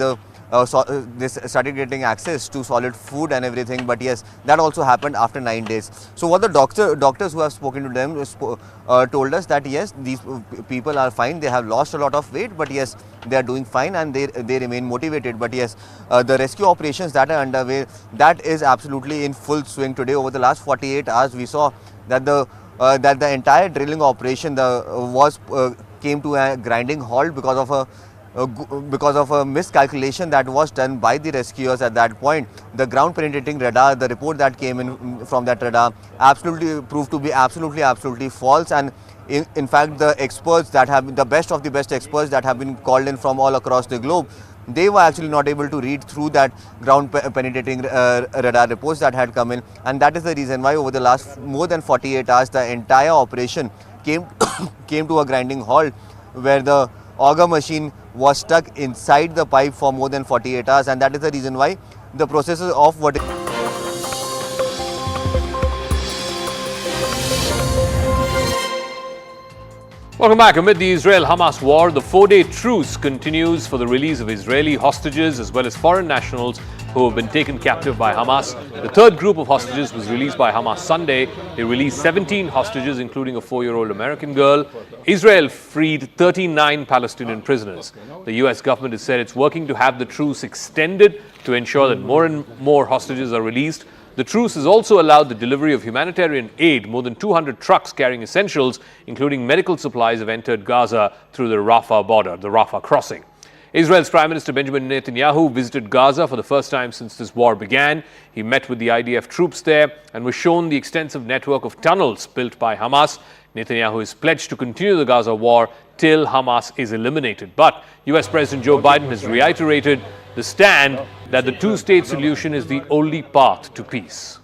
started getting access to solid food and everything. But yes, that also happened after 9 days. So what the doctors who have spoken to them told us that yes, these people are fine, they have lost a lot of weight, but yes, they are doing fine and they remain motivated. But yes, the rescue operations that are underway, that is absolutely in full swing today. Over the last 48 hours we saw that the entire drilling operation came to a grinding halt because of a miscalculation that was done by the rescuers at that point. The ground penetrating radar, the report that came in from that radar, absolutely proved to be absolutely false. And in fact, the experts that have the best of the best experts that have been called in from all across the globe, they were actually not able to read through that ground penetrating radar reports that had come in. And that is the reason why over the last more than 48 hours, the entire operation came to a grinding halt, where the auger machine was stuck inside the pipe for more than 48 hours. And that is the reason why the processes of what Welcome back. Amid the Israel-Hamas war, the 4-day truce continues for the release of Israeli hostages as well as foreign nationals who have been taken captive by Hamas. The third group of hostages was released by Hamas Sunday. They released 17 hostages, including a 4-year-old American girl. Israel freed 39 Palestinian prisoners. The US government has said it's working to have the truce extended to ensure that more and more hostages are released. The truce has also allowed the delivery of humanitarian aid. More than 200 trucks carrying essentials, including medical supplies, have entered Gaza through the Rafah border, the Rafah crossing. Israel's Prime Minister Benjamin Netanyahu visited Gaza for the first time since this war began. He met with the IDF troops there and was shown the extensive network of tunnels built by Hamas. Netanyahu is pledged to continue the Gaza war till Hamas is eliminated. But US President Joe Biden has reiterated the stand that the two-state solution is the only path to peace.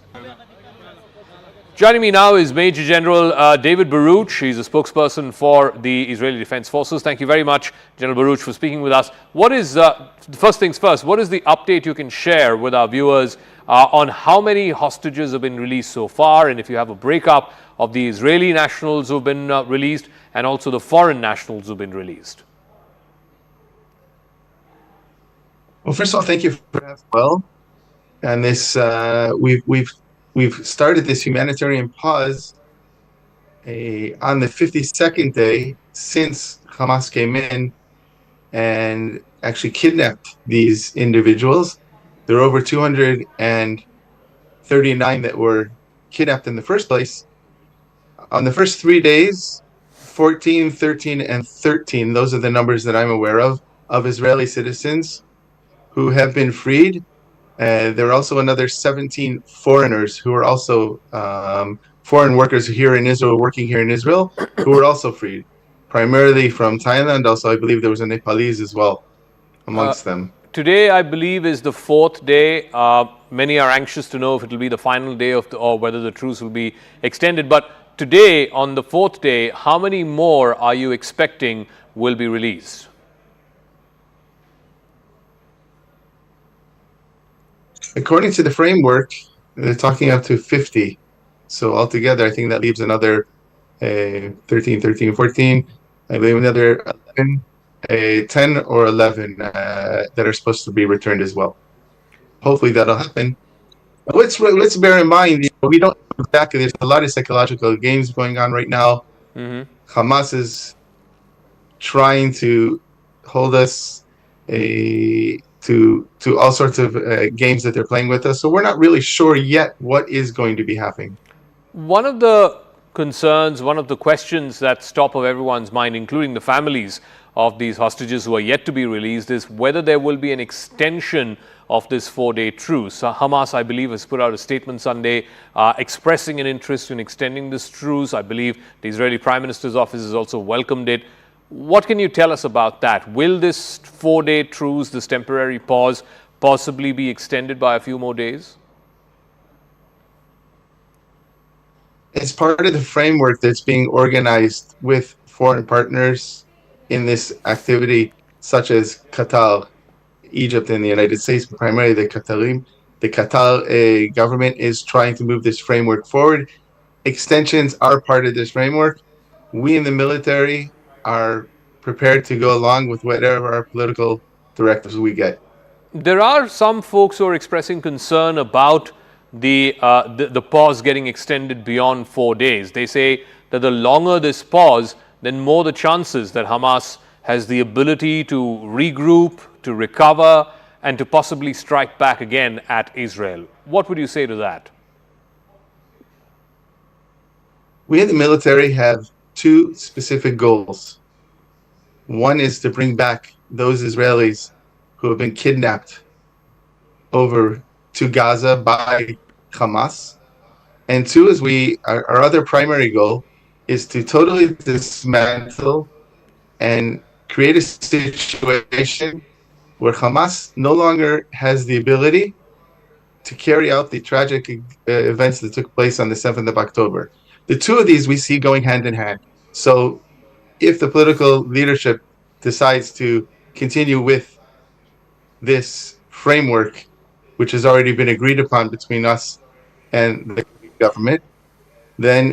Joining me now is Major General David Baruch. He's a spokesperson for the Israeli Defense Forces. Thank you very much, General Baruch, for speaking with us. What is, first things first, what is the update you can share with our viewers on how many hostages have been released so far, and if you have a breakup of the Israeli nationals who have been released and also the foreign nationals who have been released? Well, first of all, thank you for that as well. And this, we've started this humanitarian pause on the 52nd day since Hamas came in and actually kidnapped these individuals. There are over 239 that were kidnapped in the first place. On the first 3 days, 14, 13, and 13, those are the numbers that I'm aware of Israeli citizens who have been freed. There are also another 17 foreigners who are also foreign workers here in Israel, working here in Israel, who were also freed, primarily from Thailand. Also, I believe there was a Nepalese as well amongst them. Today, I believe, is the fourth day. Many are anxious to know if it will be the final day of or whether the truce will be extended. But today, on the fourth day, how many more are you expecting will be released? According to the framework, they're talking up to 50. So altogether, I think that leaves another 13, 14, I believe another 11, 10 or 11 that are supposed to be returned as well. Hopefully that'll happen. But let's bear in mind, we don't know exactly. There's a lot of psychological games going on right now. Hamas is trying to hold us to all sorts of games that they're playing with us. So we're not really sure yet what is going to be happening. One of the concerns, one of the questions that's top of everyone's mind, including the families of these hostages who are yet to be released, is whether there will be an extension of this 4-day truce. Hamas, I believe, has put out a statement Sunday expressing an interest in extending this truce. I believe the Israeli Prime Minister's office has also welcomed it. What can you tell us about that? Will this 4-day truce, this temporary pause, possibly be extended by a few more days? It's part of the framework that's being organized with foreign partners in this activity, such as Qatar, Egypt, and the United States, but primarily the Qatarim. The Qatar government is trying to move this framework forward. Extensions are part of this framework. We in the military are prepared to go along with whatever our political directives we get. There are some folks who are expressing concern about the pause getting extended beyond 4 days. They say that the longer this pause, then more the chances that Hamas has the ability to regroup, to recover, and to possibly strike back again at Israel. What would you say to that? We in the military have two specific goals. One is to bring back those Israelis who have been kidnapped over to Gaza by Hamas. And two is our other primary goal is to totally dismantle and create a situation where Hamas no longer has the ability to carry out the tragic events that took place on the 7th of October. The two of these we see going hand in hand. So if the political leadership decides to continue with this framework, which has already been agreed upon between us and the government, then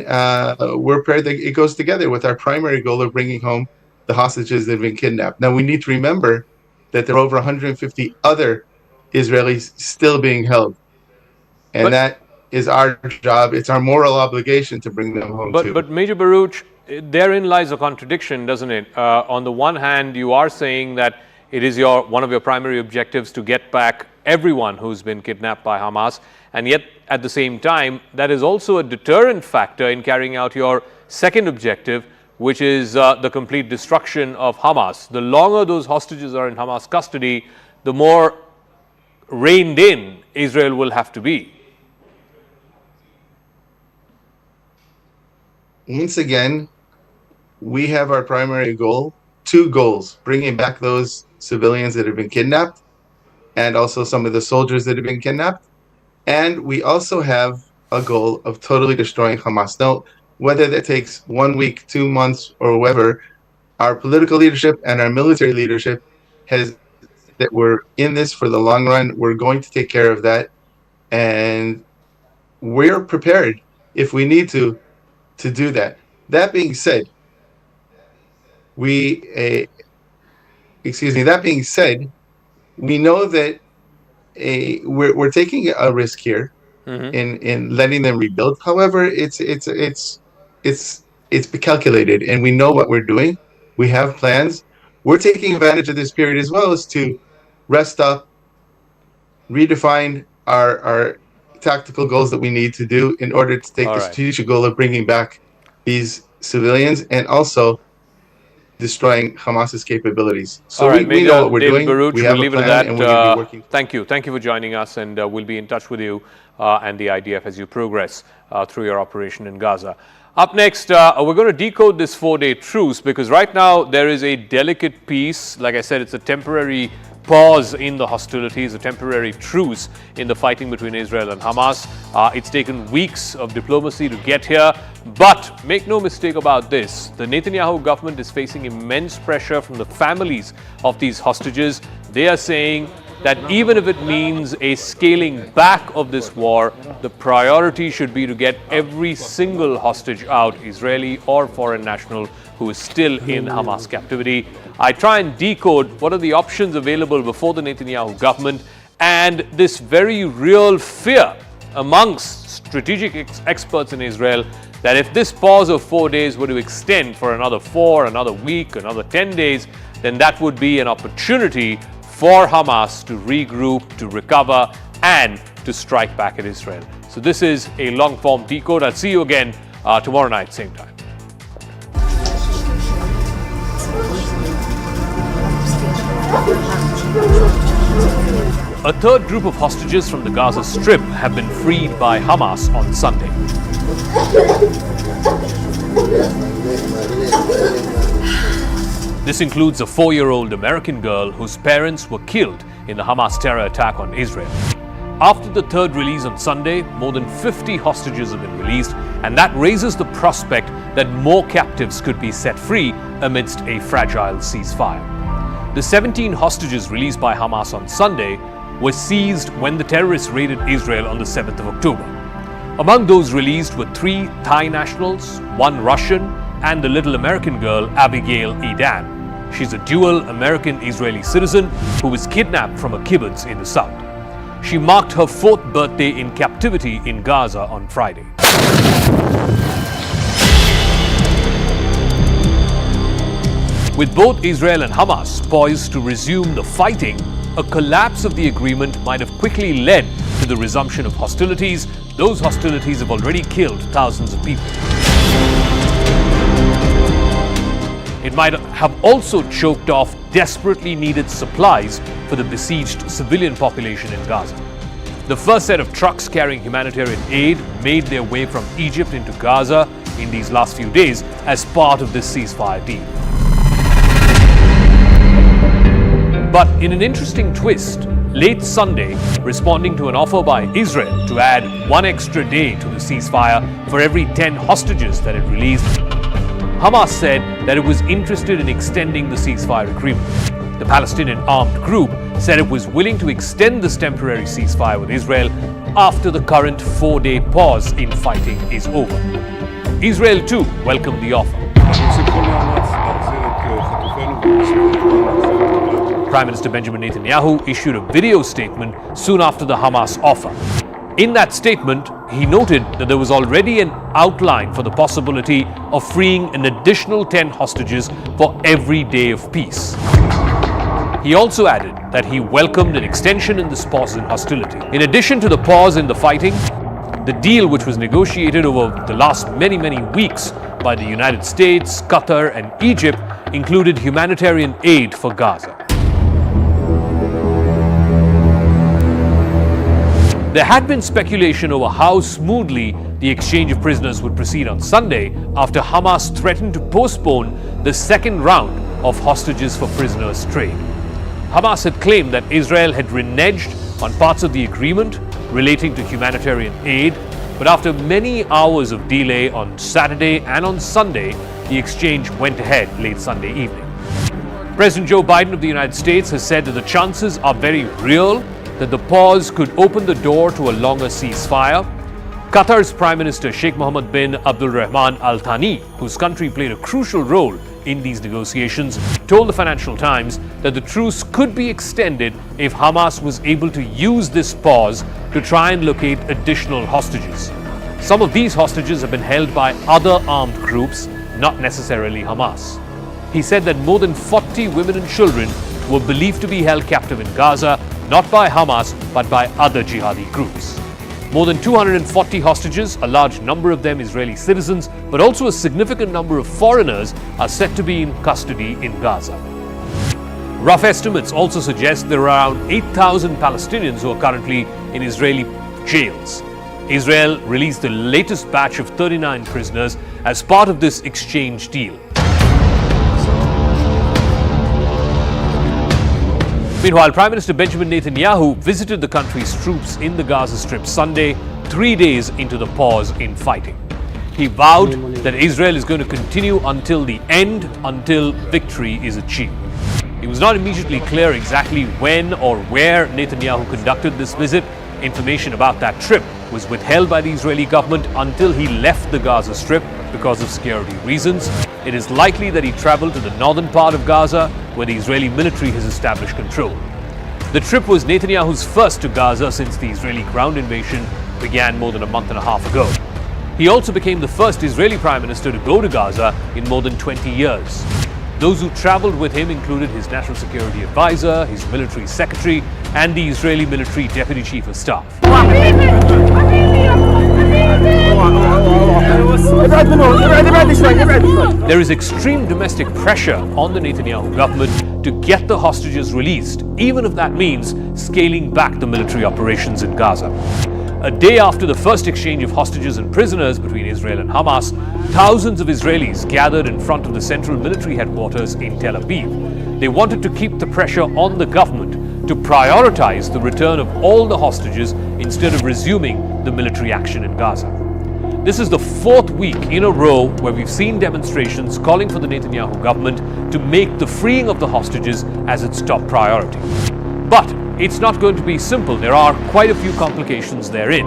we're prepared that it goes together with our primary goal of bringing home the hostages that have been kidnapped. Now, we need to remember that there are over 150 other Israelis still being held. And that is our job. It's our moral obligation to bring them home too. But Major Baruch, therein lies a contradiction, doesn't it? On the one hand, you are saying that it is one of your primary objectives to get back everyone who's been kidnapped by Hamas, and yet at the same time, that is also a deterrent factor in carrying out your second objective, which is the complete destruction of Hamas. The longer those hostages are in Hamas custody, the more reined in Israel will have to be. Once again, we have our primary goal, two goals: bringing back those civilians that have been kidnapped and also some of the soldiers that have been kidnapped. And we also have a goal of totally destroying Hamas. Now, whether that takes 1 week, 2 months, or whatever, our political leadership and our military leadership has that we're in this for the long run. We're going to take care of that. And we're prepared, if we need to do that. That being said, we know that we're taking a risk here in letting them rebuild. However, it's calculated, and we know what we're doing. We have plans. We're taking advantage of this period as well as to rest up, redefine our tactical goals that we need to do in order to take the strategic goal of bringing back these civilians and also destroying Hamas's capabilities. So All right, we know what we're David doing. Baruch, We have we'll a leave it at plan, that. and we're going to be working. Thank you for joining us, and we'll be in touch with you and the IDF as you progress through your operation in Gaza. Up next, we're going to decode this 4-day truce, because right now there is a delicate peace. Like I said, it's a temporary pause in the hostilities, a temporary truce in the fighting between Israel and Hamas. It's taken weeks of diplomacy to get here, but make no mistake about this, the Netanyahu government is facing immense pressure from the families of these hostages. They are saying that even if it means a scaling back of this war, the priority should be to get every single hostage out, Israeli or foreign national, who is still in Hamas captivity. I try and decode what are the options available before the Netanyahu government and this very real fear amongst strategic experts in Israel that if this pause of 4 days were to extend for another 4, another week, another 10 days, then that would be an opportunity for Hamas to regroup, to recover, and to strike back at Israel. So this is a long-form decode. I'll see you again tomorrow night, same time. A third group of hostages from the Gaza Strip have been freed by Hamas on Sunday. This includes a 4-year-old American girl whose parents were killed in the Hamas terror attack on Israel. After the third release on Sunday, more than 50 hostages have been released, and that raises the prospect that more captives could be set free amidst a fragile ceasefire. The 17 hostages released by Hamas on Sunday were seized when the terrorists raided Israel on the 7th of October. Among those released were 3 Thai nationals, 1 Russian, and the little American girl Abigail Edan. She's a dual American-Israeli citizen who was kidnapped from a kibbutz in the south. She marked her 4th birthday in captivity in Gaza on Friday. With both Israel and Hamas poised to resume the fighting, a collapse of the agreement might have quickly led to the resumption of hostilities. Those hostilities have already killed thousands of people. It might have also choked off desperately needed supplies for the besieged civilian population in Gaza. The first set of trucks carrying humanitarian aid made their way from Egypt into Gaza in these last few days as part of this ceasefire deal. But in an interesting twist, late Sunday, responding to an offer by Israel to add 1 extra day to the ceasefire for every 10 hostages that it released, Hamas said that it was interested in extending the ceasefire agreement. The Palestinian armed group said it was willing to extend this temporary ceasefire with Israel after the current 4-day pause in fighting is over. Israel too welcomed the offer. Prime Minister Benjamin Netanyahu issued a video statement soon after the Hamas offer. In that statement, he noted that there was already an outline for the possibility of freeing an additional 10 hostages for every day of peace. He also added that he welcomed an extension in this pause in hostility. In addition to the pause in the fighting, the deal, which was negotiated over the last many weeks by the United States, Qatar, and Egypt, included humanitarian aid for Gaza. There had been speculation over how smoothly the exchange of prisoners would proceed on Sunday after Hamas threatened to postpone the second round of hostages for prisoners trade. Hamas had claimed that Israel had reneged on parts of the agreement relating to humanitarian aid, but after many hours of delay on Saturday and on Sunday, the exchange went ahead late Sunday evening. President Joe Biden of the United States has said that the chances are very real that the pause could open the door to a longer ceasefire. Qatar's Prime Minister Sheikh Mohammed bin Abdul Rahman Al Thani, whose country played a crucial role in these negotiations, told the Financial Times that the truce could be extended if Hamas was able to use this pause to try and locate additional hostages. Some of these hostages have been held by other armed groups, not necessarily Hamas. He said that more than 40 women and children were believed to be held captive in Gaza, not by Hamas, but by other jihadi groups. More than 240 hostages, a large number of them Israeli citizens, but also a significant number of foreigners, are said to be in custody in Gaza. Rough estimates also suggest there are around 8,000 Palestinians who are currently in Israeli jails. Israel released the latest batch of 39 prisoners as part of this exchange deal. Meanwhile, Prime Minister Benjamin Netanyahu visited the country's troops in the Gaza Strip Sunday, 3 days into the pause in fighting. He vowed that Israel is going to continue until the end, until victory is achieved. It was not immediately clear exactly when or where Netanyahu conducted this visit. Information about that trip was withheld by the Israeli government until he left the Gaza Strip because of security reasons. It is likely that he traveled to the northern part of Gaza, where the Israeli military has established control. The trip was Netanyahu's first to Gaza since the Israeli ground invasion began more than a month and a half ago. He also became the first Israeli Prime Minister to go to Gaza in more than 20 years. Those who traveled with him included his national security advisor, his military secretary, and the Israeli military deputy chief of staff. There is extreme domestic pressure on the Netanyahu government to get the hostages released, even if that means scaling back the military operations in Gaza. A day after the first exchange of hostages and prisoners between Israel and Hamas, thousands of Israelis gathered in front of the central military headquarters in Tel Aviv. They wanted to keep the pressure on the government to prioritize the return of all the hostages instead of resuming the military action in Gaza. This is the fourth week in a row where we've seen demonstrations calling for the Netanyahu government to make the freeing of the hostages as its top priority. But it's not going to be simple. There are quite a few complications therein.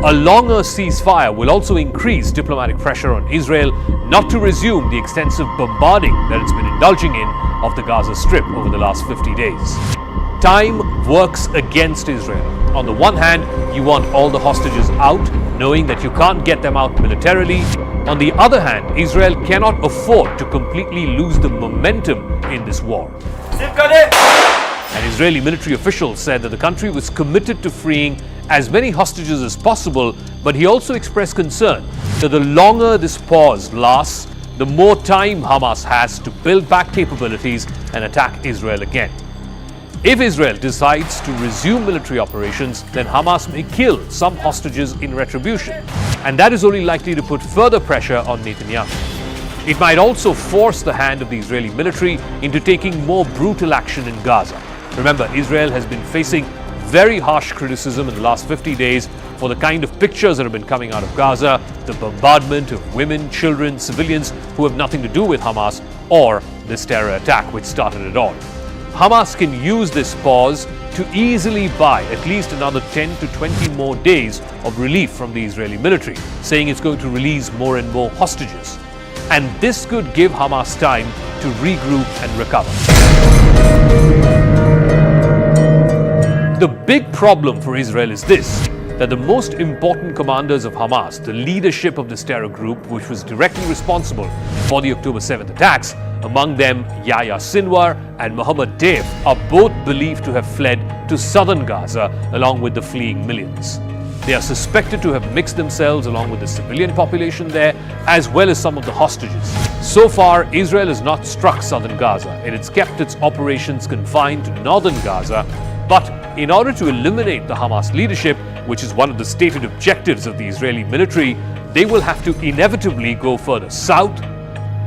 A longer ceasefire will also increase diplomatic pressure on Israel not to resume the extensive bombarding that it's been indulging in of the Gaza Strip over the last 50 days. Time works against Israel. On the one hand, you want all the hostages out, knowing that you can't get them out militarily. On the other hand, Israel cannot afford to completely lose the momentum in this war. An Israeli military official said that the country was committed to freeing as many hostages as possible, but he also expressed concern that the longer this pause lasts, the more time Hamas has to build back capabilities and attack Israel again. If Israel decides to resume military operations, then Hamas may kill some hostages in retribution, and that is only likely to put further pressure on Netanyahu. It might also force the hand of the Israeli military into taking more brutal action in Gaza. Remember, Israel has been facing very harsh criticism in the last 50 days for the kind of pictures that have been coming out of Gaza, the bombardment of women, children, civilians who have nothing to do with Hamas, or this terror attack which started it all. Hamas can use this pause to easily buy at least another 10 to 20 more days of relief from the Israeli military, saying it's going to release more and more hostages. And this could give Hamas time to regroup and recover. The big problem for Israel is this, that the most important commanders of Hamas, the leadership of this terror group, which was directly responsible for the October 7th attacks, among them Yahya Sinwar and Mohammed Deif, are both believed to have fled to southern Gaza along with the fleeing millions. They are suspected to have mixed themselves along with the civilian population there, as well as some of the hostages. So far, Israel has not struck southern Gaza. It has kept its operations confined to northern Gaza. But in order to eliminate the Hamas leadership, which is one of the stated objectives of the Israeli military, they will have to inevitably go further south,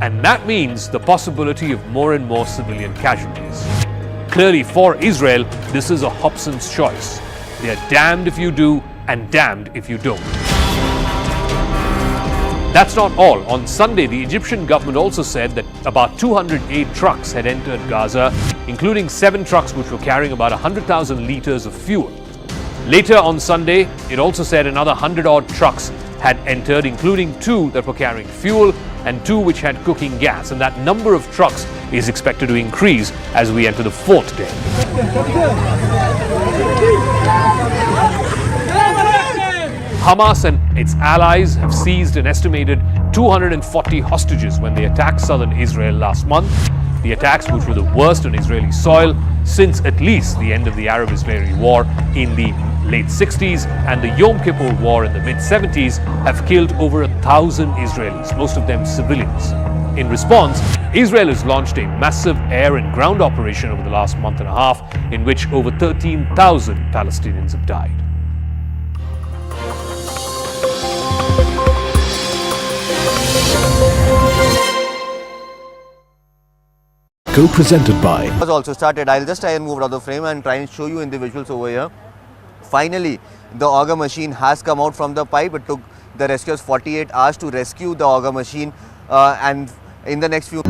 and that means the possibility of more and more civilian casualties. Clearly, for Israel, this is a Hobson's choice. They are damned if you do and damned if you don't. That's not all. On Sunday, the Egyptian government also said that about 208 trucks had entered Gaza, including 7 trucks which were carrying about 100,000 liters of fuel. Later on Sunday, it also said another 100-odd trucks had entered, including 2 that were carrying fuel and 2 which had cooking gas. And that number of trucks is expected to increase as we enter the 4th day. Hamas and its allies have seized an estimated 240 hostages when they attacked southern Israel last month. The attacks, which were the worst on Israeli soil since at least the end of the Arab-Israeli War in the late 60s and the Yom Kippur War in the mid-70s, have killed over 1,000 Israelis, most of them civilians. In response, Israel has launched a massive air and ground operation over the last month and a half, in which over 13,000 Palestinians have died. Co-presented by. Was also started. I'll just try and move out of the frame and try and show you in the visuals over here. Finally, the auger machine has come out from the pipe. It took the rescuers 48 hours to rescue the auger machine, and in the next few.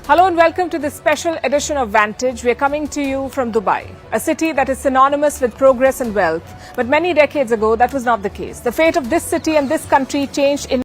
Hello and welcome to this special edition of Vantage. We are coming to you from Dubai, a city that is synonymous with progress and wealth. But many decades ago, that was not the case. The fate of this city and this country changed in